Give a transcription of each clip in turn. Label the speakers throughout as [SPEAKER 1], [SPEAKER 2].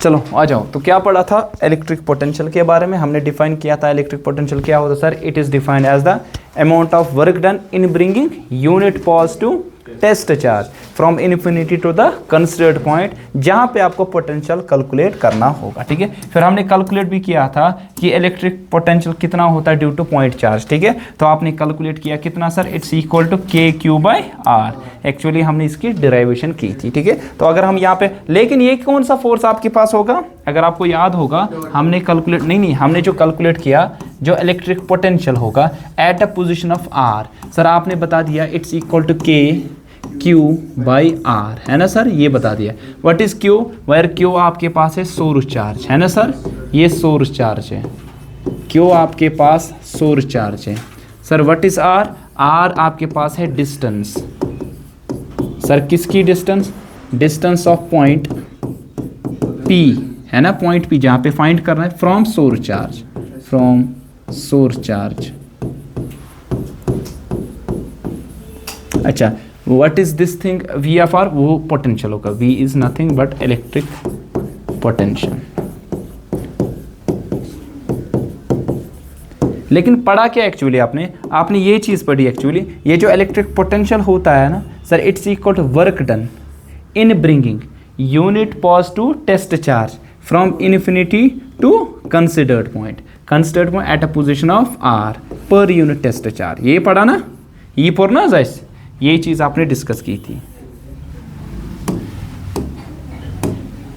[SPEAKER 1] चलो आ जाओ। तो क्या पढ़ा था इलेक्ट्रिक पोटेंशियल के बारे में, हमने डिफाइन किया था इलेक्ट्रिक पोटेंशियल क्या होता है sir. It is defined as the amount of work done in bringing unit positive test charge from infinity to the considered point, जहां पे आपको पोटेंशियल कैलकुलेट करना होगा। ठीक है, फिर हमने कैलकुलेट भी किया था कि इलेक्ट्रिक पोटेंशियल कितना होता है ड्यू टू पॉइंट चार्ज। ठीक है, तो आपने कैलकुलेट किया कितना sir, it's equal to k q by are. Actually हमने इसकी डिराइवेशन की थी। ठीक है, तो अगर हम यहाँ पे, लेकिन ये कौन सा फोर्स आपके पास होगा, अगर आपको याद होगा हमने कैलकुलेट नहीं हमने जो कैलकुलेट किया, जो इलेक्ट्रिक पोटेंशियल होगा at a position of r, sir आपने बता दिया it's equal to k q by r, है ना सर, ये बता दिया। What is q, where q आपके पास है सोर्स चार्ज, है ना सर, ये सोर्स चार्ज है, क्यू आपके पास सोर्स चार्ज है। Sir what is R, R आपके पास है डिस्टेंस। सर किसकी distance, distance of point P, है ना, पॉइंट पी जहां पे फाइंड करना है from source charge, from source charge. अच्छा, what is this thing, V F R, वो पोटेंशियल होगा, V is nothing but electric potential. लेकिन पढ़ा क्या एक्चुअली आपने ये चीज पढ़ी एक्चुअली, ये जो इलेक्ट्रिक पोटेंशियल होता है ना sir, it's equal to work done in bringing unit positive test charge from infinity to considered point at a position of r per unit test charge. ये पढ़ा ना, ये पढ़ना जैसे ये चीज आपने डिस्कस की थी।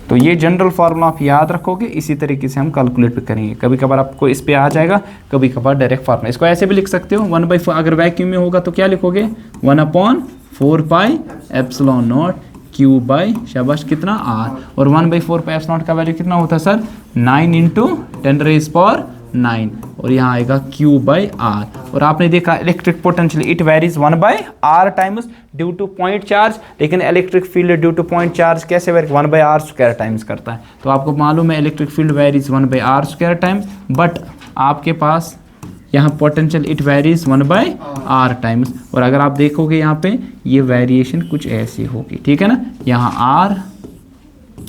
[SPEAKER 1] तो ये जनरल फार्मूला आप याद रखोगे, इसी तरीके से हम कैलकुलेट भी करेंगे। कभी कभार आपको इस पे आ जाएगा, कभी कभार डायरेक्ट फार्मूला। इसको ऐसे भी लिख सकते हो 1/4, अगर वैक्यूम में होगा तो क्या लिखोगे 1/4 pi epsilon not Q by शाबाश कितना आर, और 1/4 पाई एप्सिलॉन नॉट का वैल्यू कितना होता है सर 9 × 10⁻⁹, और यहाँ आएगा क्यू बाई आर। और आपने देखा electric potential it varies 1/r times due to point charge, लेकिन electric field due to point charge कैसे वेरी 1/r² टाइम्स करता है। तो आपको मालूम है electric field varies 1/r² time, but आपके पास यहाँ potential it varies 1/r times. और अगर आप देखोगे यहाँ पे ये वेरिएशन कुछ ऐसी होगी, ठीक है ना, यहाँ r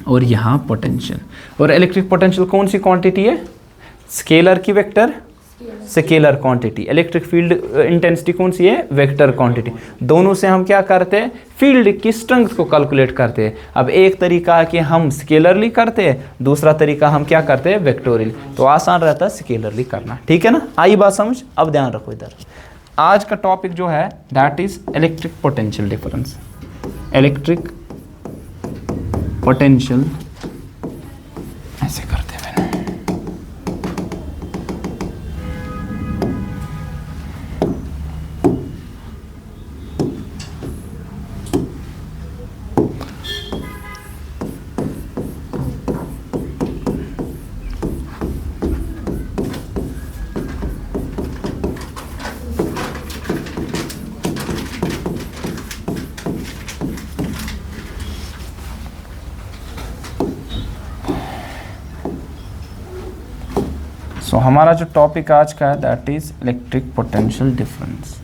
[SPEAKER 1] और यहाँ पोटेंशियल। और इलेक्ट्रिक पोटेंशियल कौन सी क्वांटिटी है, स्केलर की vector, scalar quantity. Electric field intensity कौन सी है, वेक्टर क्वांटिटी। दोनों से हम क्या करते हैं, फील्ड की स्ट्रेंथ को कैलकुलेट करते हैं। अब एक तरीका है कि हम स्केलरली करते हैं, दूसरा तरीका हम क्या करते हैं, वेक्टोरियल। तो आसान रहता है स्केलरली करना, ठीक है ना। आई बात समझ, अब ध्यान रखो इधर। आज का टॉपिक जो है that is electric potential difference. Electric potential ऐसे करते हैं। तो हमारा जो टॉपिक आज का है that is electric potential difference.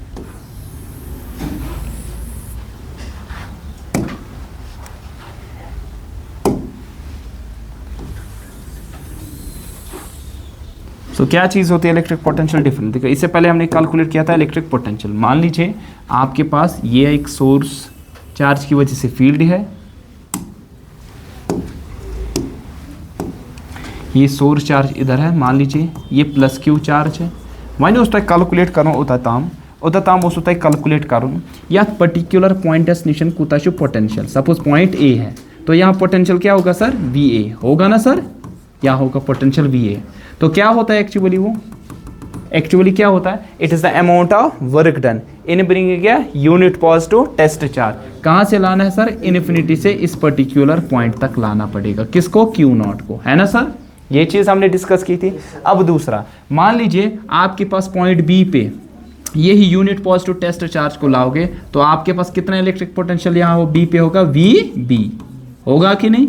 [SPEAKER 1] तो क्या चीज होती है इलेक्ट्रिक पोटेंशियल डिफरेंस। देखो इससे पहले हमने कैलकुलेट किया था इलेक्ट्रिक पोटेंशियल। मान लीजिए आपके पास ये एक सोर्स चार्ज की वजह से फील्ड है, ये सोर्स चार्ज इधर है, मान लीजिए ये प्लस क्यू चार्ज है। मैंने उसका कैलकुलेट करूँ ओताम उस कैलकुलेट करूँ या पर्टिकुलर पॉइंट डेस्टिनेशन कोता पोटेंशियल। सपोज पॉइंट ए है तो यहाँ पोटेंशियल क्या होगा सर, वी ए होगा ना सर, क्या होगा पोटेंशियल वी ए। तो क्या होता है एक्चुअली क्या होता है, it is the amount of work done in bringing a unit positive test charge. कहाँ से लाना है सर, इन्फिनिटी से इस पर्टिकुलर पॉइंट तक लाना पड़ेगा, किसको, क्यू नॉट को, है ना सर। ये चीज हमने डिस्कस की थी। अब दूसरा, मान लीजिए आपके पास पॉइंट बी पे यही unit positive test charge को लाओगे तो आपके पास कितना इलेक्ट्रिक पोटेंशियल यहाँ हो बी पे होगा, वी बी होगा कि नहीं,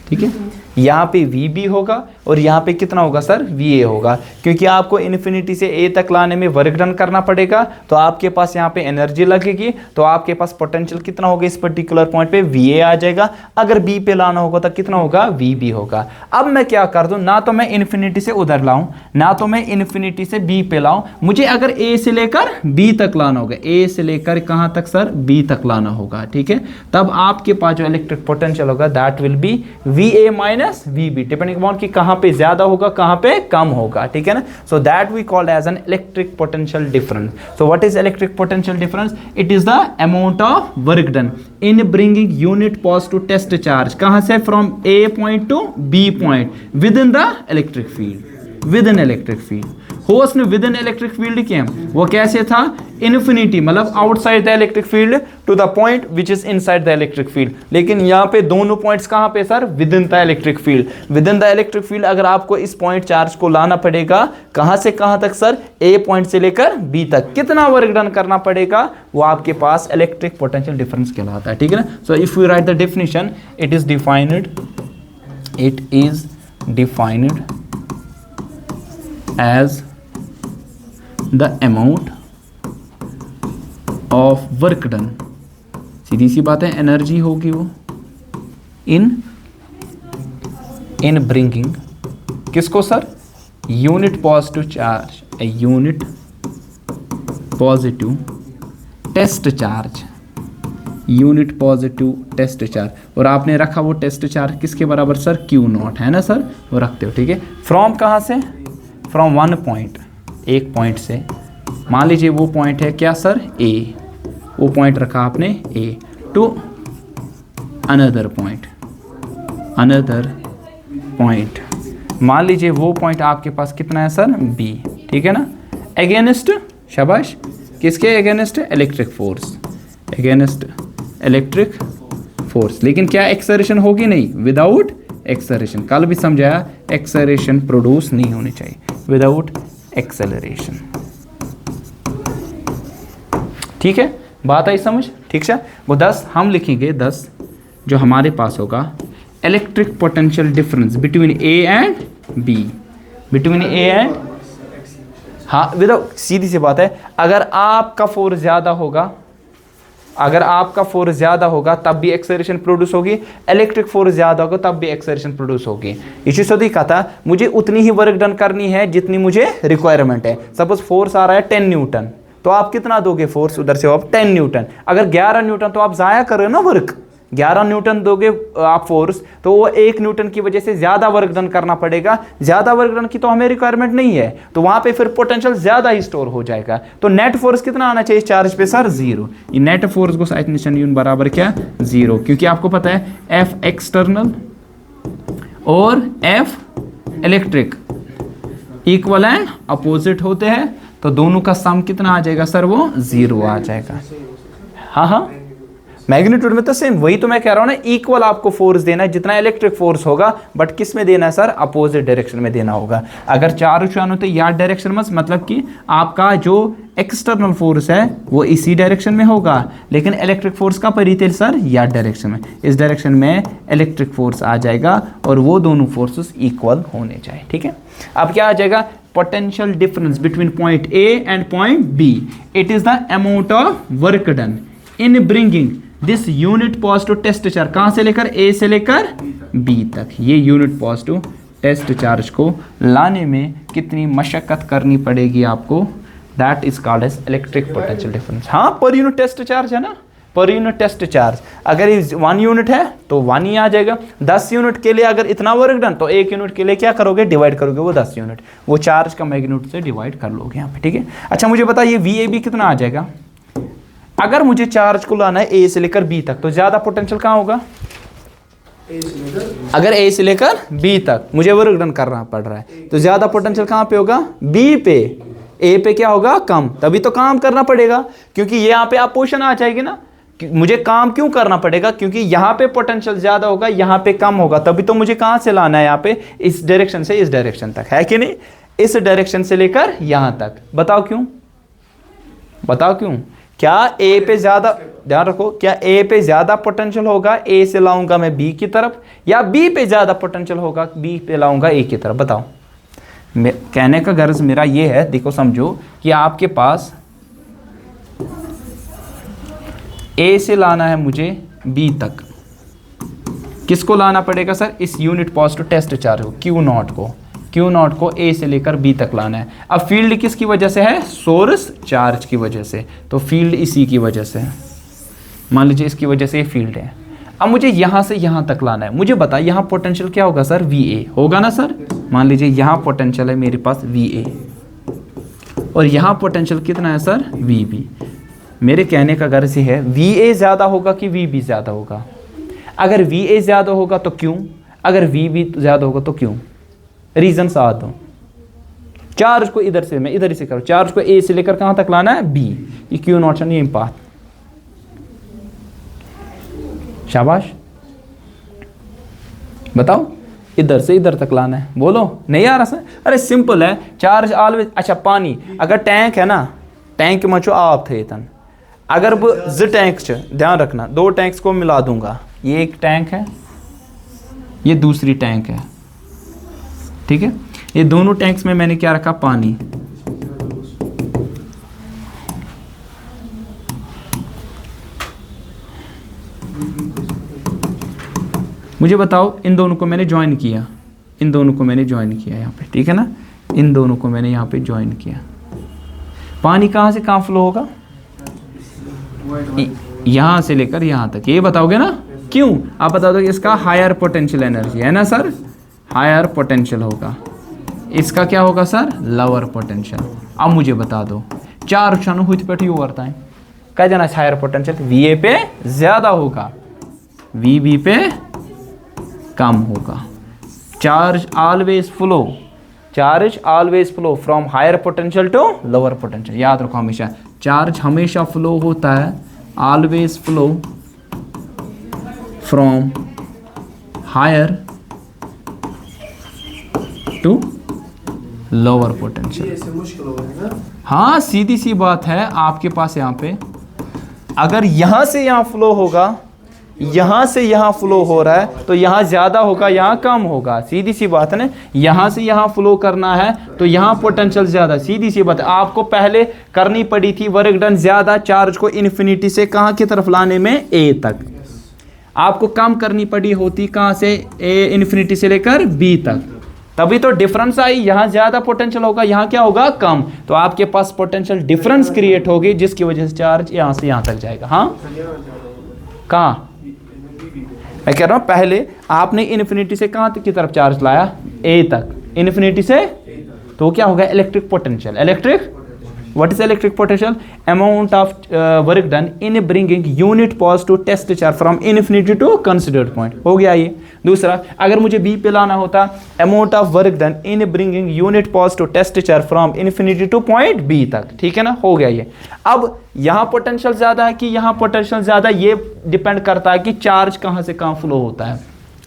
[SPEAKER 1] ठीक है। यहाँ पे VB होगा और यहाँ पे कितना होगा सर, VA होगा, क्योंकि आपको इन्फिनिटी से A तक लाने में वर्क डन करना पड़ेगा, तो आपके पास यहाँ पे एनर्जी लगेगी, तो आपके पास पोटेंशियल कितना होगा इस पर्टिकुलर पॉइंट पे, VA आ जाएगा। अगर B पे लाना होगा तो कितना होगा, VB होगा। अब मैं क्या कर दूं, ना तो मैं इन्फिनिटी से उधर लाऊं, ना तो मैं इन्फिनिटी से B पे लाऊं, मुझे अगर A से लेकर B तक लाना होगा, A से लेकर कहां तक सर, B तक लाना होगा, ठीक है। तब आपके पास जो इलेक्ट्रिक पोटेंशियल होगा that will be VA minus VB, depending upon कि कहां पे ज्यादा होगा कहां पे कम होगा, ठीक है ना। So that we called as an electric potential difference. So what is electric potential difference, it is the amount of work done in bringing unit positive test charge, कहां से, from A point to B point within the electric field, within electric field. होस्ट ने within electric field किया, वो कैसे था, infinity मतलब outside the electric field to the point which is inside the electric field. लेकिन यहाँ पे दोनों पॉइंट्स कहाँ पे sir, with in the electric field. Within the electric field अगर आपको इस पॉइंट चार्ज को लाना पड़ेगा कहाँ से कहाँ तक सर, A पॉइंट से लेकर B तक, कितना वर्क डन करना पड़ेगा, वो आपके पास इलेक्ट्रिक पोटेंशियल डिफरेंस कहलाता है, ठीक है ना। So if you write the definition, it is defined as the amount of work done, सीधी सी बात है, एनर्जी होगी वो, इन ब्रिंगिंग किसको sir, unit positive charge, a unit positive test charge, unit positive test charge, और आपने रखा वो टेस्ट चार्ज किसके बराबर सर, Q0 है ना सर, वो रखते हो, ठीक है। फ्रॉम कहाँ से, फ्रॉम वन पॉइंट, एक पॉइंट से, मान लीजिए वो पॉइंट है क्या सर, A, वो पॉइंट रखा आपने A, टू अनदर पॉइंट, मान लीजिए वो पॉइंट आपके पास कितना है सर, B, ठीक है ना। अगेंस्ट, शाबाश, किसके against, electric force, against electric force. लेकिन क्या एक्सेलरेशन होगी, नहीं, विदाउट एक्सेलरेशन, कल भी समझाया, एक्सेलरेशन प्रोड्यूस नहीं होनी चाहिए, विदाउट एक्सेलरेशन, ठीक है, बात आई समझ, ठीक है। वो 10 हम लिखेंगे, 10 जो हमारे पास होगा, electric potential difference between A and B, between A and, हाँ विदाउट, सीधी सी बात है, अगर आपका फोर्स ज्यादा होगा, अगर आपका फोर्स ज्यादा होगा तब भी एक्सेलरेशन प्रोड्यूस होगी, इलेक्ट्रिक फोर्स ज्यादा होगा तब भी एक्सेलरेशन प्रोड्यूस होगी। इसी से कहा था मुझे उतनी ही वर्क डन करनी है जितनी मुझे रिक्वायरमेंट है। सपोज फोर्स आ रहा है 10 न्यूटन, तो आप कितना दोगे फोर्स, उधर से आप 10 न्यूटन। अगर 11 न्यूटन तो आप जाया कर रहे हो ना वर्क, 11 न्यूटन दोगे आप फोर्स, तो वो 1 न्यूटन की वजह से ज्यादा वर्क डन करना पड़ेगा, ज्यादा वर्क डन की तो हमें रिक्वायरमेंट नहीं है, तो वहां पे फिर पोटेंशियल ज्यादा ही स्टोर हो जाएगा। तो नेट फोर्स कितना आना चाहिए चार्ज पे सर, 0। ये नेट फोर्स को साइड निशान यून बराबर क्या, 0, क्योंकि आपको पता है F एक्सटर्नल और F electric equal and opposite होते हैं, तो दोनों का सम कितना आ जाएगा सर, वो 0 आ जाएगा। हाँ, मैग्नीट्यूड में तो सेम, वही तो मैं कह रहा हूं ना, इक्वल आपको फोर्स देना है जितना इलेक्ट्रिक फोर्स होगा, बट किस में देना है सर, अपोजिट डायरेक्शन में देना होगा। अगर चार चान होते यार डायरेक्शन में, मतलब कि आपका जो एक्सटर्नल फोर्स है वो इसी डायरेक्शन में होगा, लेकिन इलेक्ट्रिक फोर्स का परिचय सर यार डायरेक्शन में, इस डायरेक्शन में इलेक्ट्रिक फोर्स आ जाएगा और वो दोनों फोर्सेस इक्वल होने चाहिए, ठीक है। अब क्या आ जाएगा, potential difference between point A and point B, it is the amount of work done in bringing this unit positive test charge, कहां से लेकर, A से लेकर B तक। ये यूनिट पॉजिटिव टेस्ट चार्ज को लाने में कितनी मशक्कत करनी पड़ेगी आपको, that is called as electric potential difference. हाँ, पर यूनिट टेस्ट चार्ज है ना, पर यूनिट टेस्ट चार्ज, अगर 1 यूनिट है तो 1 ही आ जाएगा। 10 यूनिट के लिए अगर इतना वर्क डन, तो 1 यूनिट के लिए क्या करोगे, डिवाइड करोगे वो 10 यूनिट, वो चार्ज का मैग्नीट्यूड से डिवाइड कर लोगे यहाँ पे, ठीक है। अच्छा मुझे बताइए VAB कितना आ जाएगा, अगर मुझे चार्ज को लाना है A से लेकर B तक, तो ज्यादा पोटेंशियल कहाँ होगा, अगर A से लेकर B तक मुझे वर्क डन करना पड़ रहा है, तो ज्यादा पोटेंशियल कहाँ पे होगा, B पे। A पे क्या होगा, कम, तभी तो काम करना पड़ेगा, क्योंकि यहाँ पे अपोजिशन आ जाएगी ना। मुझे काम क्यों करना पड़ेगा, क्योंकि यहाँ पे पोटेंशियल ज्यादा होगा, यहाँ पे कम होगा, तभी तो मुझे कहाँ से लाना है, यहाँ पे इस डायरेक्शन से इस डायरेक्शन तक, है कि नहीं, इस डायरेक्शन से लेकर यहाँ तक। बताओ क्यों, बताओ क्यों, क्या ए पे ज्यादा, ध्यान रखो, क्या ए पे ज्यादा पोटेंशियल होगा, ए से लाऊंगा मैं बी की तरफ, या बी पे ज्यादा पोटेंशियल होगा, बी पे लाऊंगा ए की तरफ? बताओ। कहने का गर्ज मेरा ये है, देखो समझो कि आपके पास ए से लाना है मुझे बी तक, किसको लाना पड़ेगा सर? इस यूनिट पॉजिटिव टेस्ट चार्ज को, क्यू नॉट को ए से लेकर बी तक लाना है। अब फील्ड किसकी वजह से है? सोर्स चार्ज की वजह से, तो फील्ड इसी की वजह से है, मान लीजिए इसकी वजह से ये फील्ड है। अब मुझे यहाँ से यहाँ तक लाना है, मुझे बता यहाँ पोटेंशियल क्या होगा सर? VA होगा ना सर? मान लीजिए यहाँ पोटेंशियल है मेरे पास VA, और यहाँ पोटेंशियल कितना है सर? VB। मेरे कहने का गर्ज ये है, VA ज़्यादा होगा कि VB ज़्यादा होगा? अगर VA ज़्यादा होगा तो क्यों, अगर VB ज़्यादा होगा तो क्यों? रीज़न साथ दो। चार्ज को इधर से, मैं इधर ही से करूँ, चार्ज को A से लेकर कहाँ तक लाना है? B। ये क्यू नॉट ये पाथ, शाबाश। बताओ, इधर से इधर तक लाना है, बोलो। नहीं आ रहा सर? अरे सिंपल है, चार्ज ऑलवेज। अच्छा पानी, अगर टैंक है ना, टैंक में जो आप थे तन, अगर बह ज टैंक ध्यान रखना, दो टैंक्स को मिला दूंगा, ये एक टैंक है, ये दूसरी टैंक है, ठीक है? ये दोनों टैंक्स में मैंने क्या रखा? पानी। मुझे बताओ, इन दोनों को मैंने ज्वाइन किया, इन दोनों को मैंने ज्वाइन किया यहाँ पे, ठीक है ना? इन दोनों को मैंने यहाँ पे ज्वाइन किया। पानी कहाँ से कहाँ फ्लो होगा? यहाँ से लेकर यहाँ तक। ये बताओगे ना क्यों? आप बता दो कि इसका हायर पोटेंशियल एनर्जी है ना सर, हायर पोटेंशियल होगा। इसका क्या होगा सर? Lower potential. अब मुझे बता दो, चार क्षण हुई पे यू करता है, क्या जाना हायर पोटेंशियल? VA पे ज्यादा होगा, VB पे कम होगा। Charge always flow from higher potential to lower potential. याद रखो हमेशा, चार्ज हमेशा फ्लो होता है, always flow from higher to lower potential. हाँ सीधी सी बात है, आपके पास यहाँ पे अगर यहाँ से यहाँ फ्लो होगा, यहाँ से यहाँ फ्लो हो रहा है, तो यहाँ ज़्यादा होगा, यहाँ कम होगा। सीधी सी बात है ना, यहाँ से यहाँ फ्लो करना है तो यहाँ पोटेंशियल ज़्यादा। सीधी सी बात है, आपको पहले करनी पड़ी थी वर्क डन ज़्यादा, चार्ज को इन्फिनिटी से कहाँ की तरफ लाने में? A तक। आपको कम करनी पड़ी होती कहाँ से? A इन्फिनिटी से लेकर B तक, तभी तो डिफरेंस आई। यहाँ ज़्यादा पोटेंशियल होगा, यहाँ क्या होगा? कम। तो आपके पास पोटेंशियल डिफरेंस क्रिएट होगी, जिसकी वजह से चार्ज यहाँ से यहाँ तक जाएगा। हाँ कहाँ? मैं कह रहा हूँ पहले आपने इन्फिनिटी से कहाँ की तरफ चार्ज लाया? A तक, इन्फिनिटी से, तो क्या होगा? Electric potential. Electric, what is electric potential? Amount of work done in bringing unit positive test charge from infinity to considered point. हो गया ये। दूसरा, अगर मुझे B पे लाना होता, amount of work done in bringing unit positive test charge from infinity to point B तक, ठीक है ना? हो गया ये। अब यहाँ पोटेंशियल ज़्यादा है कि यहाँ पोटेंशियल ज़्यादा, ये डिपेंड करता है कि चार्ज कहाँ से कहाँ फ्लो होता है।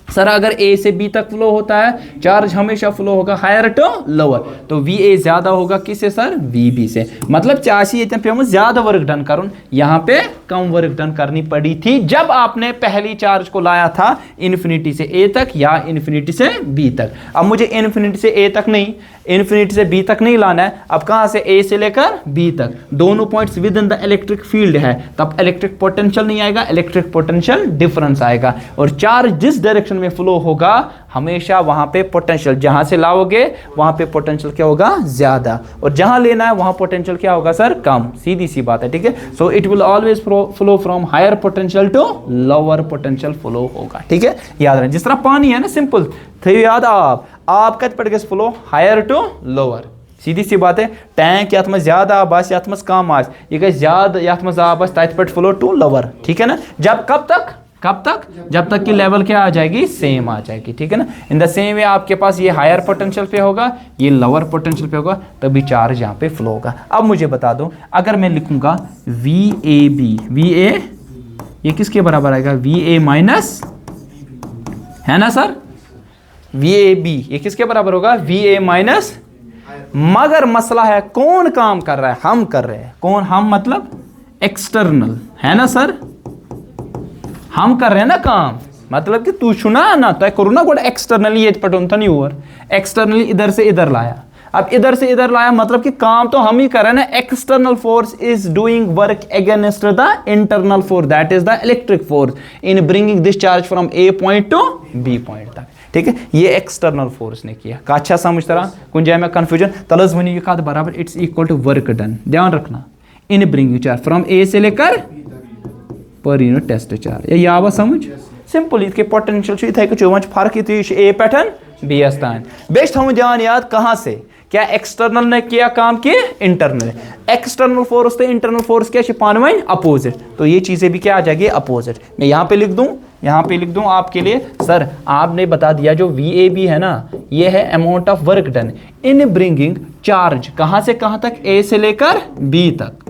[SPEAKER 1] सर अगर A से B तक फ्लो होता है, चार्ज हमेशा फ्लो होगा हायर टू लोअर, तो VA ज़्यादा होगा किससे सर? VB से। मतलब चाची इतने पे ज़्यादा वर्क डन करूँ, यहाँ पे कम वर्क डन करनी पड़ी थी जब आपने पहली चार्ज को लाया था इन्फिनिटी से A तक या इन्फिनिटी से B तक। अब मुझे इन्फिनिटी से A तक नहीं, इन्फिनिटी से B तक नहीं लाना है, अब कहाँ से? A से लेकर B तक। दोनों points with in the electric field है, तब इलेक्ट्रिक पोटेंशियल नहीं आएगा, इलेक्ट्रिक पोटेंशियल डिफरेंस आएगा। और चार्ज जिस डायरेक्शन में फ्लो होगा, हमेशा वहां पे पोटेंशियल, जहां से लाओगे वहां पे पोटेंशियल क्या होगा? ज्यादा, और जहां लेना है वहां पोटेंशियल क्या होगा सर? कम। सीधी सी बात है, ठीक है? So it will always flow from higher potential to lower potential flow होगा, ठीक है? याद रखें, जिस तरह पानी है ना, सिंपल थे याद। आप कत पड़ गए फ्लो हायर टू लोअर, सीधी सी बात है। टैंक यात में ज्यादा आब आस, यात में कम आस, ये गई ज्यादा यात में आब आस, तत पे फ्लो टू लोअर, ठीक है ना? जब कब तक? जब तक कि लेवल क्या आ जाएगी? सेम आ जाएगी, ठीक है ना? इन द सेम वे आपके पास ये हायर पोटेंशियल पे होगा, ये लोअर पोटेंशियल पे होगा, तभी चार्ज यहाँ पे फ्लो होगा। अब मुझे बता दो, अगर मैं लिखूंगा VAB, VA ये किसके बराबर आएगा? VA माइनस, है ना सर? VAB ये किसके बराबर होगा? VA minus. मगर मसला है कौन काम कर रहा है? हम कर रहे हैं। कौन? हम मतलब एक्सटर्नल है ना सर, हम कर रहे हैं ना काम, मतलब कि तू छुना ना तो करू ना गोटे एक्सटर्नली ये पटन था नहीं हुआ, एक्सटर्नली इधर से इधर लाया, अब इधर से इधर लाया मतलब कि काम तो हम ही कर रहे हैं ना। External force is doing work against the internal force that is the electric force in bringing this charge from A point to B point तक, ठीक है, ये एक्सटर्नल फोर्स ने किया। का अच्छा समझ तरह कुछ जाए में कंफ्यूजन तलज वनी ये कद बराबर it's equal to work done, ध्यान रखना in bringing charge from A से लेकर पर यूनिट टेस्ट चार्ज, ये आवा समझ सिंपल इसके पोटेंशियल इथे कुछ फर्क ए पैटर्न बी तान बेस्ट हम ध्यान याद कहाँ से, क्या एक्सटर्नल ने किया काम किए इंटरनल, एक्सटर्नल फोर्स तो इंटरनल फोर्स क्या पानवाइन अपोजिट, तो ये चीजें भी क्या आ जाएगी अपोजिट। मैं यहाँ पे लिख दूं, यहाँ पे लिख दूं आपके लिए, सर आपने बता दिया जो VAB है ना ये है amount of work done in bringing charge कहाँ से कहाँ तक, A से लेकर B तक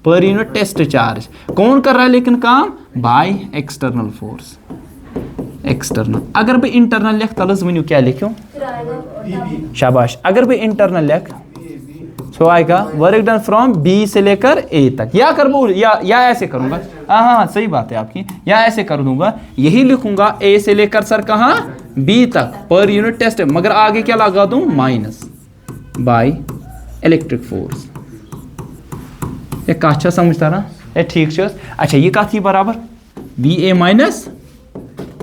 [SPEAKER 1] पर यूनिट टेस्ट चार्ज, कौन कर रहा है लेकिन काम, बाय एक्सटर्नल फोर्स, एक्सटर्नल। अगर भी इंटरनल लिख तलस वन्यू क्या लिखूं, शाबाश, अगर भी इंटरनल लिख तो आएगा वर्क डन फ्रॉम बी से लेकर ए तक, या कर या ऐसे करूंगा, हाँ सही बात है आपकी, या ऐसे कर दूंगा, यही लिखूंगा ए से लेकर सर कहाँ बी तक पर यूनिट टेस्ट, मगर आगे क्या लगा दूं माइनस बाय इलेक्ट्रिक फोर्स, ये अच्छा समझता ना, ये ठीक है। अच्छा ये का थी बराबर VA माइनस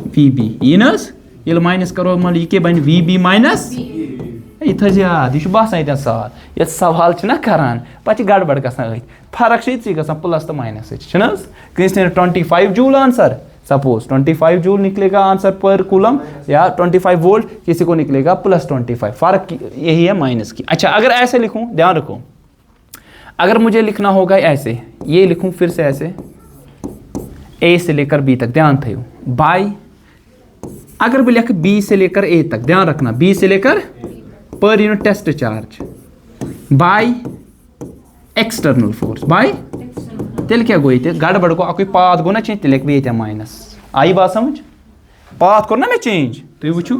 [SPEAKER 1] VB इनस ये माइनस करो मान ये बन VB माइनस इतना ज्यादा यह बसान सवाल ये सवाल ना करान पे गड़बड़ गसान फर्क गसान प्लस तो माइनस कंस 25 जूल आंसर, सपोज 25 जूल निकलेगा आंसर पर कूलम या 25 वोल्ट, किसी को निकलेगा प्लस 25, फर्क यही है माइनस की। अच्छा अगर ऐसे लिखूं, ध्यान रखो, अगर मुझे लिखना होगा ऐसे, ये लिखूं फिर से ऐसे A से लेकर B तक, ध्यान थे बाय, अगर भी लिख B से लेकर A तक, ध्यान रखना B से लेकर per unit test charge by external force by तेल क्या गो ये गड़बड़ को कोई पाथ गो ना चेंज तेल भी ये माइनस, आई बात समझ, पाथ कर ना मैं चेंज तुम वुचू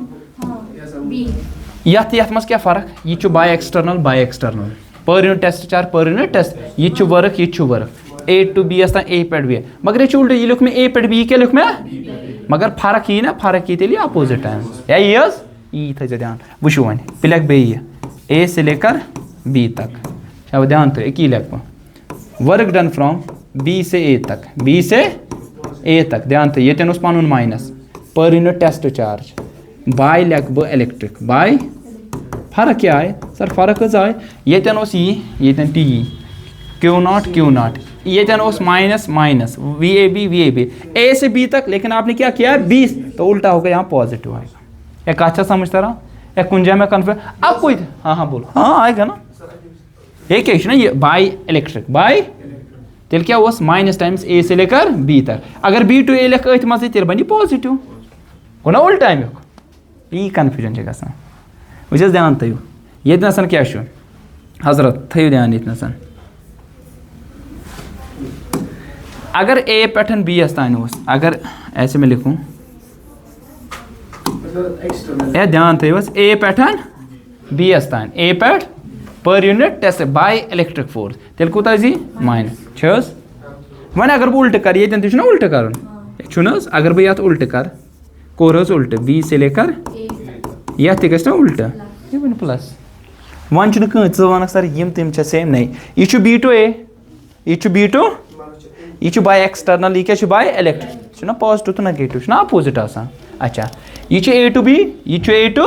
[SPEAKER 1] यथ मज क्या फर्क, यह by external per unit test charge per unit test, यह work A to B A पे B, मगर ये उल्टा ये लिख मैं A पे B क्या लिख मैं, मगर फर्क ये ना फर्क ये तेल अपोजिट टाइम या ये थे ध्यान वुचू वन पे लिख बे A से लेकर B तक, अब ध्यान तो एक ही लिख वर्क डन फ्रॉम B से A तक, B से A तक, ध्यान तो ये तेन पन माइनस पर यूनिट टेस्ट चार्ज बाय लिख बह इलेक्ट्रिक बाय, फर्क क्या आए सर, फर्क आए ये तेन T Q0 ये माइनस माइनस VAB A से B तक, लेकिन आपने क्या किया 20 तो उल्टा होगा यहाँ पॉजिटिव आएगा, एक अच्छा समझता रहा, एक कुंजा में कन्फ्यूज अब कोई, हाँ बोलो, हाँ आएगा ना, ये क्या ना ये बाय इलेक्ट्रिक बाय तेल क्या हुआ माइनस टाइम्स A से लेकर B तक, अगर B टू A लिख अथ मज तेल बनी पॉजिटिव गो ना उल्टा अमुक, यी कन्फ्यूजन गसान वह ध्यान थो ये नसन क्या हजरत थो ध्यान ये नसन, अगर A पैटर्न B तान अगर ऐसे में लिखूं ये ध्यान थो A पैटर्न B तान A पैट per unit test by electric force तेल कूत माइनस वन अगर बह उल्ट कर ये ना उल्ट कर अगर बह ये उल्ट कर कोर उल्ट B से लेकर ये ना उल्ट ये बन प्लस वन कह वन सर यम तम सेम नहीं यह B टू A यह B टू यह बाय एक्सटर्नल यह क्या बाय इलेक्ट्रिक ना पॉजिटिव तो नेगेटिव ना अपोजिट आसान। अच्छा यह A टू B यह A टू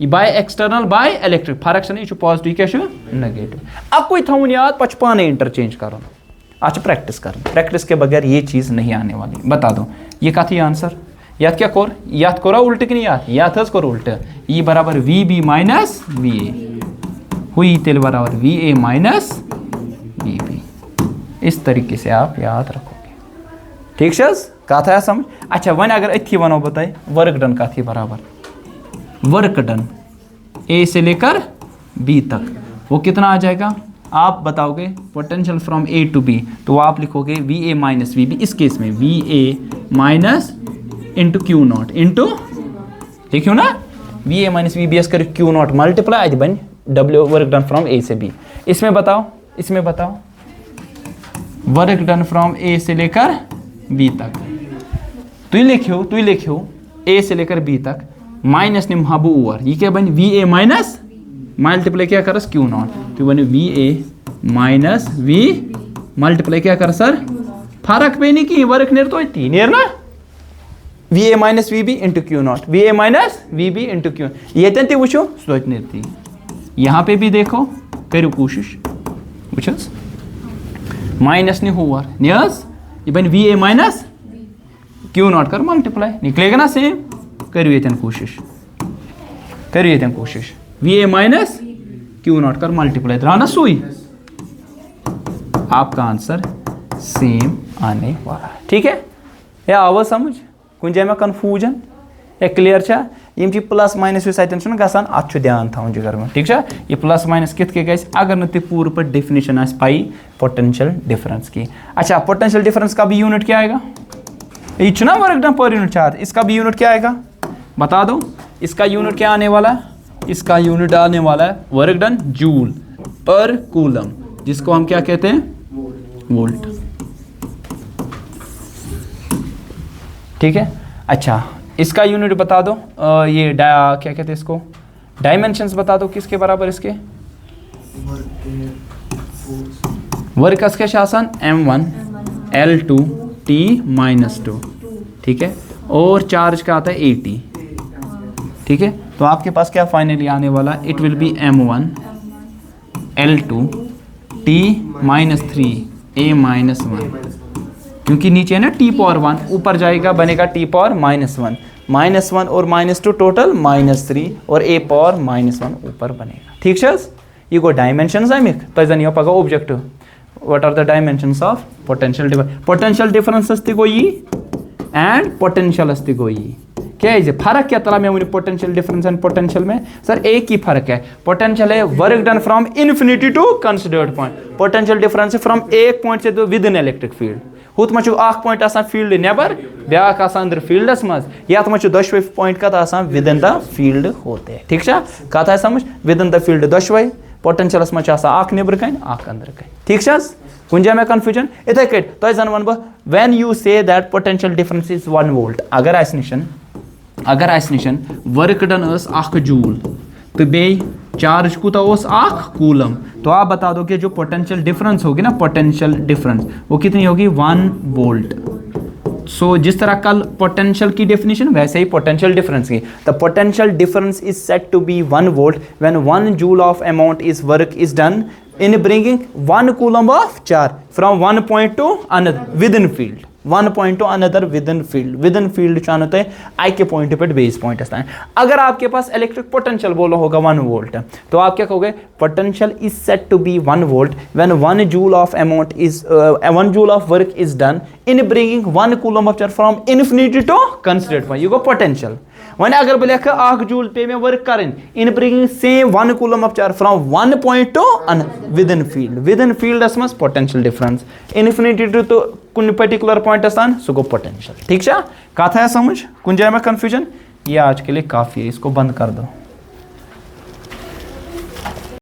[SPEAKER 1] यह बाय एक्सटर्नल बाय इलेक्ट्रिक फर्क यह पॉजिटिव क्या नेगेटिव, अब कोई थवन याद पे पाने इंटरचेंज कर प्रैक्टिस कर, प्रैक्टिस के बगैर ये चीज़ नहीं आने वाली। बता दो ये कथी आंसर, याद क्या कोर याद कोरा उल्ट कि नहीं याद कोर उल्ट, ये बराबर VB माइनस VA हुई तेल बराबर VA माइनस VB, इस तरीके से आप याद रखोगे, ठीक है का था समझ। अच्छा वन अगर अथी वनो बताए वर्क डन का थी बराबर वर्क डन A से लेकर B तक वो कितना आ जाएगा, आप बताओगे potential from A to B, तो आप लिखोगे VA माइनस VB, इस केस में VA minus into Q0 into लिखियो ना VA माइनस VB कर Q0 मल्टीप्लाई आज बन W work done from A से B। इसमें बताओ वर्क डन फ्रॉम ए से लेकर बी तक। तुम लिखियो ए से लेकर बी तक माइनस निम हाबू ओवर ये क्या बन वी ए माइनस मल्टीप्लाई क्या कर क्यू नॉट तो बन V A minus V multiply क्या कर सर फर्क पे नहीं की वर्क नेर तो नेर ना V A minus V B into q naught V A minus V B into q ये ते वो सोच नेर यहाँ पे भी देखो करो कोशिश वुस माइनस नहीं हुआ न्यस ये बन V A minus Q not कर मल्टीप्लाई निकलेगा ना सेम करो ये कोशिश we A minus Q not कर मल्टीप्लाई रहा ना सुई आपका आंसर सेम आने वाला है। ठीक है या आवाज समझ कुछ जाए में कन्फ्यूजन या क्लियर यम प्लस माइनस अतन गसान अत ध्यान थवन जिगर में ठीक है ये प्लस माइनस कित के गस अगर न पूर पे डेफिनेशन आ पाई पोटेंशियल डिफरेंस की। अच्छा पोटेंशियल डिफरेंस का भी यूनिट क्या आएगा ये ना work done per unit charge इसका भी यूनिट क्या आएगा बता दो इसका यूनिट क्या आने वाला है इसका यूनिट आने वाला है वर्क डन जूल पर कूलम जिसको हम क्या कहते हैं वोल्ट। ठीक है अच्छा इसका यूनिट बता दो ये क्या कहते हैं इसको डायमेंशंस बता दो किसके बराबर इसके वर्क के शासन M1 L2 T -2 ठीक है और चार्ज का आता है 80। ठीक है तो आपके पास क्या फाइनली आने वाला it will be M1 L2 T -3 A -1 क्योंकि नीचे है ना T पावर 1 ऊपर जाएगा बनेगा T पावर -1 और -2 टोटल -3 और A पावर -1 ऊपर बनेगा। ठीक है ये गो डायमेंशंस आमिक तो जन पगह objective what are the dimensions of potential difference गो ये एंड पोटेंशियल गो ये क्या फर्क क्या तला में मुझे पोटेंशियल डिफरेंस एंड पोटेंशियल में सर एक ही फर्क है पोटेंशियल है work done from infinity to considered point potential difference है फ्रॉम एक पॉइंट से विद इन इलेक्ट्रिक फील्ड हुत मे पॉइंट फील्ड नेबर ब्या अंदर फील्डस मज ये मे दोशवे पॉइंट कत विद इन द फील्ड होते हैं। ठीक है कत आए समझ विद इन द फील्ड दोशवे पोटेंशियलस मे नेबर कन अंदर कन। ठीक है कुछ जाए में कन्फ्यूजन इथे कट तो जन वन बह when you say that potential difference is 1 volt अगर आस निशन वर्क डन जूल तो बे चार्ज कूता कूलम तो आप बता दो कि जो पोटेंशियल डिफरेंस होगी ना पोटेंशियल डिफरेंस वो कितनी होगी 1 वोल्ट। सो जिस तरह कल पोटेंशियल की डेफिनेशन वैसे ही पोटेंशियल डिफरेंस की the potential difference is set to be 1 volt when 1 joule of amount is work is done in bringing 1 coulomb of charge from one point to another within field 1 point to another within field चाहना होता है आई के point पे base point आता है। अगर आपके पास electric potential बोला होगा 1 वोल्ट तो आप क्या कहोगे potential is set to be 1 volt when 1 joule of amount is 1 joule of work is done in bringing 1 coulomb of charge from infinity to considered point। ये गो पोटेंशियल वन अगर बह लिख 1 जूल पे में वर्क करें in bringing same 1 coulomb of charge from 1 point to within field मज potential difference infinity to कुन particular point so गो potential. ठीक है कथा है समझ कुछ जाए में कन्फ्यूजन ये आज के लिए काफ़ी है इसको बंद कर दो।